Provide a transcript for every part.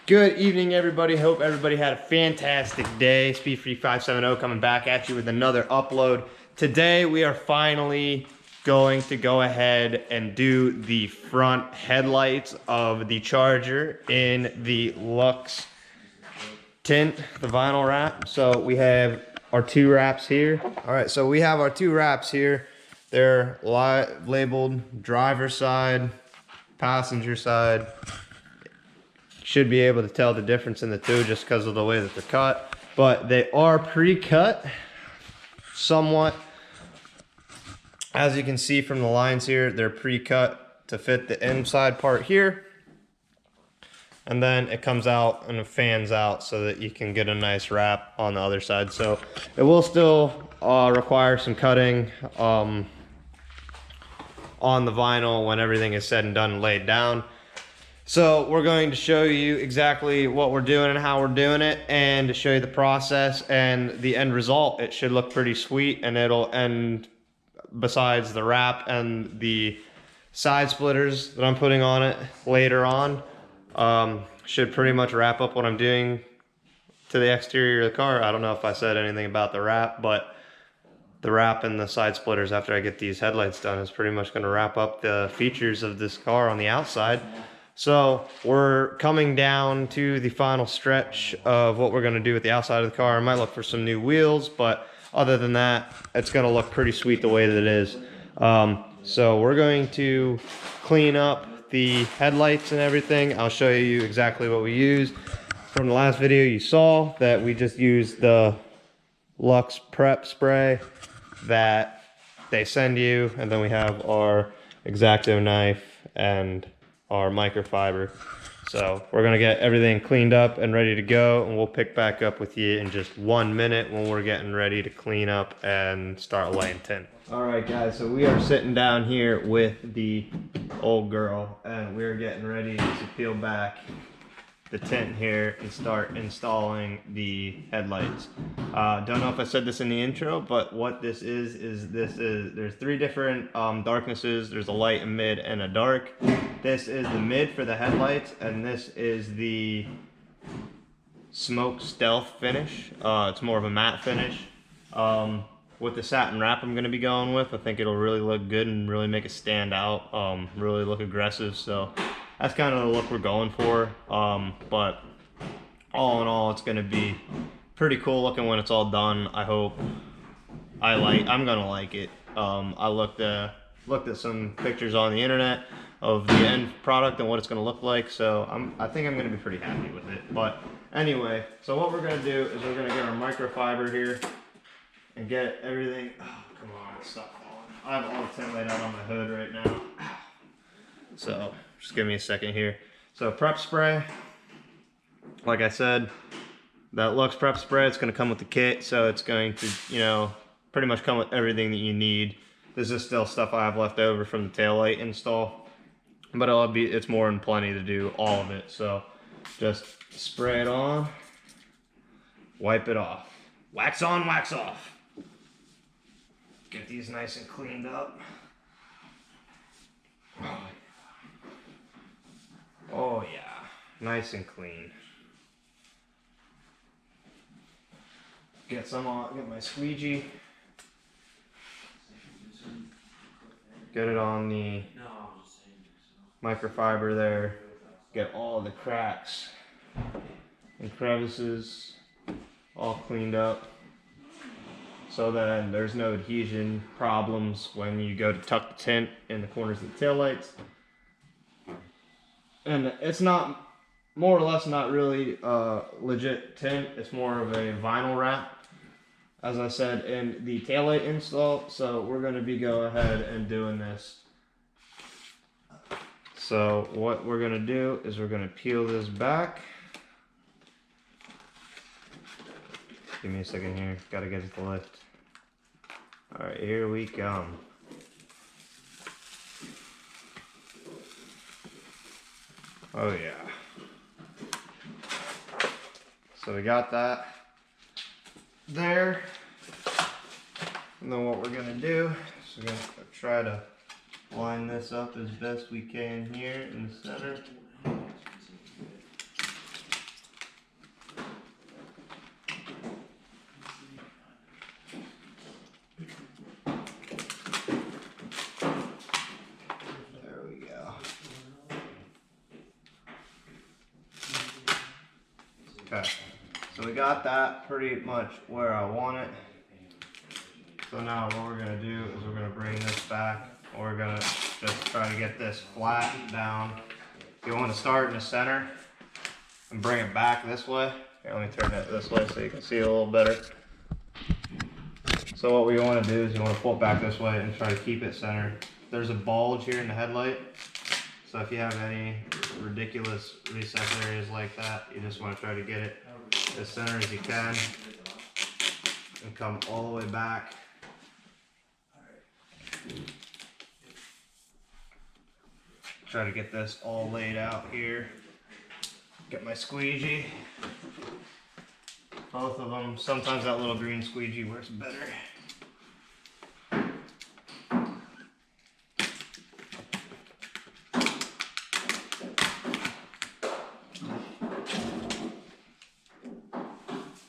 Good evening, everybody. Hope everybody had a fantastic day. Speedfree 570 coming back at you with another upload. Today, we are finally going to go ahead and do the front headlights of the Charger in the Luxe tint, the vinyl wrap. So we have our two wraps here. All right, so we have our two wraps here. They're labeled driver side, passenger side. Should be able to tell the difference in the two just because of the way that they're cut, but they are pre-cut somewhat. As you can see from the lines here, they're pre-cut to fit the inside part here, and then it comes out and it fans out so that you can get a nice wrap on the other side. So it will still require some cutting on the vinyl when everything is said and done and laid down. So we're going to show you exactly what we're doing and how we're doing it, and to show you the process and the end result. It should look pretty sweet, and it'll end, besides the wrap and the side splitters that I'm putting on it later on, should pretty much wrap up what I'm doing to the exterior of the car. I don't know if I said anything about the wrap, but the wrap and the side splitters after I get these headlights done is pretty much going to wrap up the features of this car on the outside. So we're coming down to the final stretch of what we're going to do with the outside of the car. I might look for some new wheels, but other than that, it's going to look pretty sweet the way that it is. So we're going to clean up the headlights and everything. I'll show you exactly what we used. From the last video, you saw that we just used the Luxe prep spray that they send you, and then we have our X-Acto knife and our microfiber. So we're gonna get everything cleaned up and ready to go, and we'll pick back up with you in just 1 minute when we're getting ready to clean up and start laying tint. All right, guys, so we are sitting down here with the old girl, and we're getting ready to peel back the tint here and start installing the headlights. Don't know if I said this in the intro, but what this is there's three different darknesses. There's a light, a mid, and a dark. This is the mid for the headlights, and this is the smoke stealth finish. It's more of a matte finish. With the satin wrap I'm gonna be going with, I think it'll really look good and really make it stand out, really look aggressive. So that's kind of the look we're going for. But all in all, it's gonna be pretty cool looking when it's all done. I hope I'm gonna like it. I looked at some pictures on the internet of the end product and what it's gonna look like, so I think I'm gonna be pretty happy with it. But anyway, so what we're gonna do is we're gonna get our microfiber here and get everything. Oh, come on, stop falling. I have all the tint laid out on my hood right now. So just give me a second here. So prep spray, like I said, that Luxe prep spray, it's going to come with the kit, so it's going to, you know, pretty much come with everything that you need. This is still stuff I have left over from the taillight install, but it's more than plenty to do all of it. So just spray it on, wipe it off, wax on, wax off. Get these nice and cleaned up. Oh yeah, nice and clean. Get my squeegee. Get it on the microfiber there. Get all the cracks and crevices all cleaned up, so that there's no adhesion problems when you go to tuck the tint in the corners of the taillights. And it's not, more or less, not really legit tint. It's more of a vinyl wrap, as I said in the taillight install. So we're going to be go ahead and doing this. So what we're going to do is we're going to peel this back. Give me a second here. Got to get it to lift. All right, here we come. Oh yeah. So we got that there. And then what we're gonna do is we're gonna try to line this up as best we can here in the center. Okay, so we got that pretty much where I want it. So now what we're gonna do is we're gonna bring this back. We're gonna just try to get this flat down. You want to start in the center and bring it back this way. Here, let me turn it this way so you can see it a little better. So what we want to do is you want to pull it back this way and try to keep it centered. There's a bulge here in the headlight. So if you have any ridiculous recess areas like that, you just want to try to get it as center as you can and come all the way back. Try to get this all laid out here. Get my squeegee. Both of them. Sometimes that little green squeegee works better.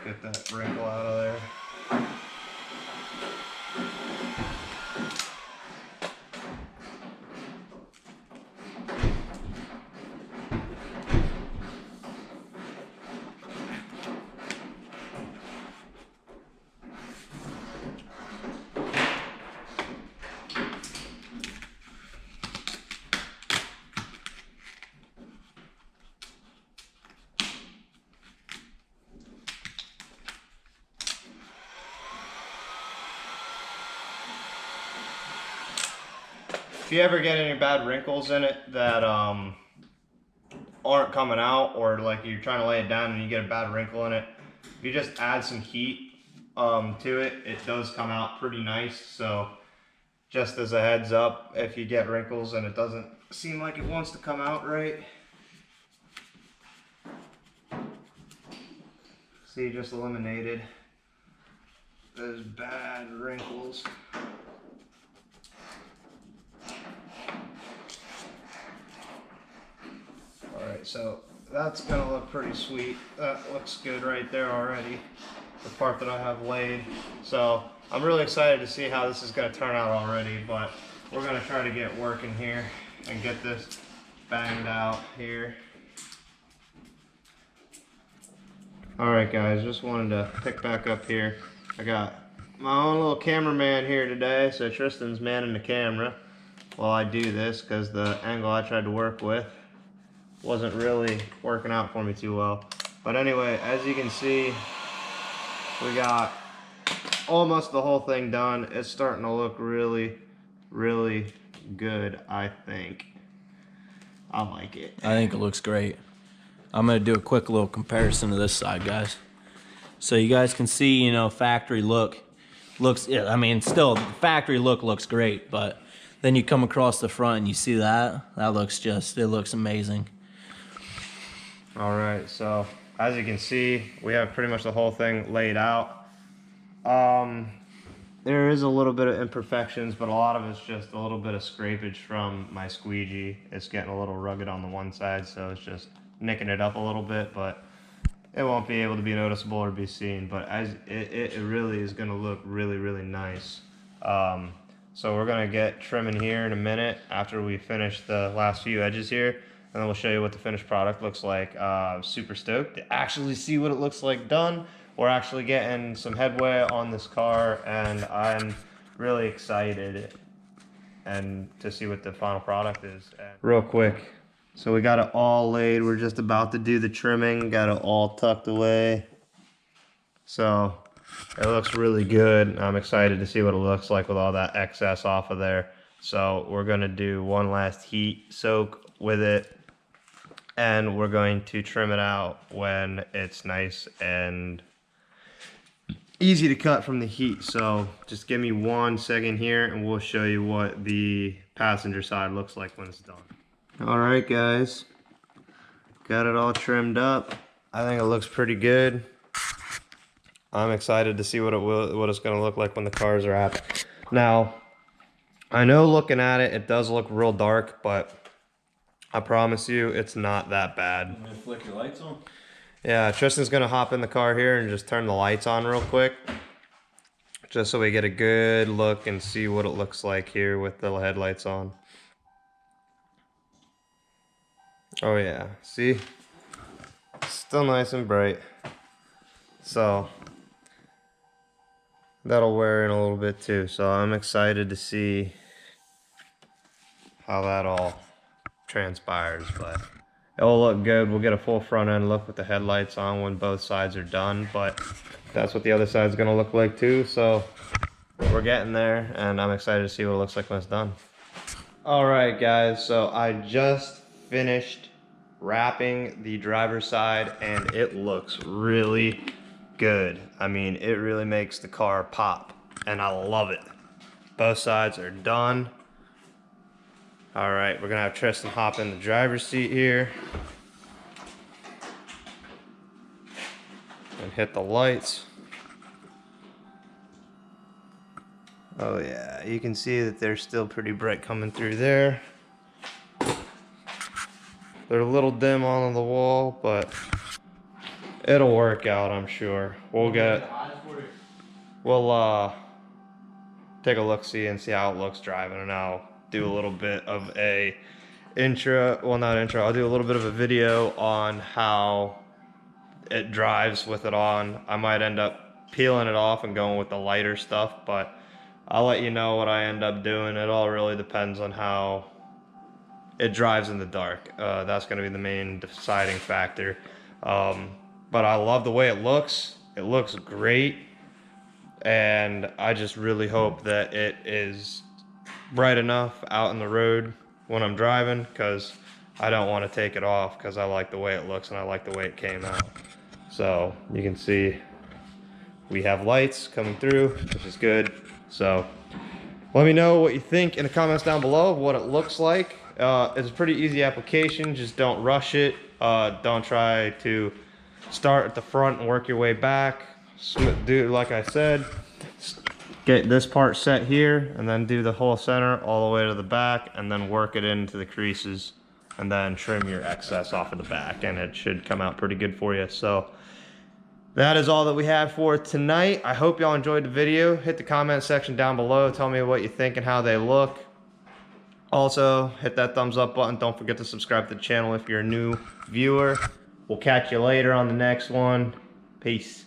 Get that wrinkle out of there. If you ever get any bad wrinkles in it that aren't coming out, or like you're trying to lay it down and you get a bad wrinkle in it, if you just add some heat to it, it does come out pretty nice. So just as a heads up, if you get wrinkles and it doesn't seem like it wants to come out right, see, just eliminated those bad wrinkles. Alright, so that's gonna look pretty sweet. That looks good right there already, the part that I have laid. So I'm really excited to see how this is gonna turn out already, but we're gonna try to get working here and get this banged out here. Alright guys, just wanted to pick back up here. I got my own little cameraman here today, so Tristan's manning the camera while I do this, because the angle I tried to work with wasn't really working out for me too well. But anyway, as you can see, we got almost the whole thing done. It's starting to look really, really good, I think. I like it. I think it looks great. I'm gonna do a quick little comparison to this side, guys. So you guys can see, you know, factory look looks, yeah, I mean, still, the factory look looks great, but then you come across the front and you see that looks just, it looks amazing. Alright, so as you can see, we have pretty much the whole thing laid out. There is a little bit of imperfections, but a lot of it's just a little bit of scrapage from my squeegee. It's getting a little rugged on the one side, so it's just nicking it up a little bit, but it won't be able to be noticeable or be seen. But as it really is going to look really, really nice. So we're going to get trimming here in a minute after we finish the last few edges here. And then we'll show you what the finished product looks like. Super stoked to actually see what it looks like done. We're actually getting some headway on this car, and I'm really excited and to see what the final product is. Real quick, so we got it all laid. We're just about to do the trimming. Got it all tucked away. So it looks really good. I'm excited to see what it looks like with all that excess off of there. So we're gonna do one last heat soak with it, and we're going to trim it out when it's nice and easy to cut from the heat. So just give me 1 second here and we'll show you what the passenger side looks like when it's done. All right guys, got it all trimmed up. I think it looks pretty good. I'm excited to see what it's going to look like when the cars are at. Now, I know looking at it, it does look real dark, but I promise you it's not that bad. I'm gonna flick your lights on. Yeah, Tristan's gonna hop in the car here and just turn the lights on real quick, just so we get a good look and see what it looks like here with the headlights on. Oh yeah, see? It's Still nice and bright. So that'll wear in a little bit too. So I'm excited to see how that all transpires, but it'll look good. We'll get a full front end look with the headlights on when both sides are done, but that's what the other side's gonna look like too. So we're getting there, and I'm excited to see what it looks like when it's done. All right, guys, so I just finished wrapping the driver's side, and it looks really good. I mean, it really makes the car pop, and I love it. Both sides are done. All right, we're gonna have Tristan hop in the driver's seat here and hit the lights. Oh yeah, you can see that they're still pretty bright coming through there. They're a little dim on the wall, but it'll work out, I'm sure. We'll take a look-see and see how it looks driving, and I'll do a little bit of a I'll do a little bit of a video on how it drives with it on. I might end up peeling it off and going with the lighter stuff, but I'll let you know what I end up doing. It all really depends on how it drives in the dark. That's going to be the main deciding factor. But I love the way it looks. It looks great. And I just really hope that it is bright enough out in the road when I'm driving, because I don't want to take it off because I like the way it looks and I like the way it came out. So you can see we have lights coming through, which is good. So let me know what you think in the comments down below of what it looks like. It's a pretty easy application. Just don't rush it. Don't try to start at the front and work your way back. Do like I said, get this part set here and then do the whole center all the way to the back, and then work it into the creases, and then trim your excess off of the back, and it should come out pretty good for you. So that is all that we have for tonight. I hope y'all enjoyed the video. Hit the comment section down below. Tell me what you think and how they look. Also, hit that thumbs up button. Don't forget to subscribe to the channel if you're a new viewer. We'll catch you later on the next one. Peace.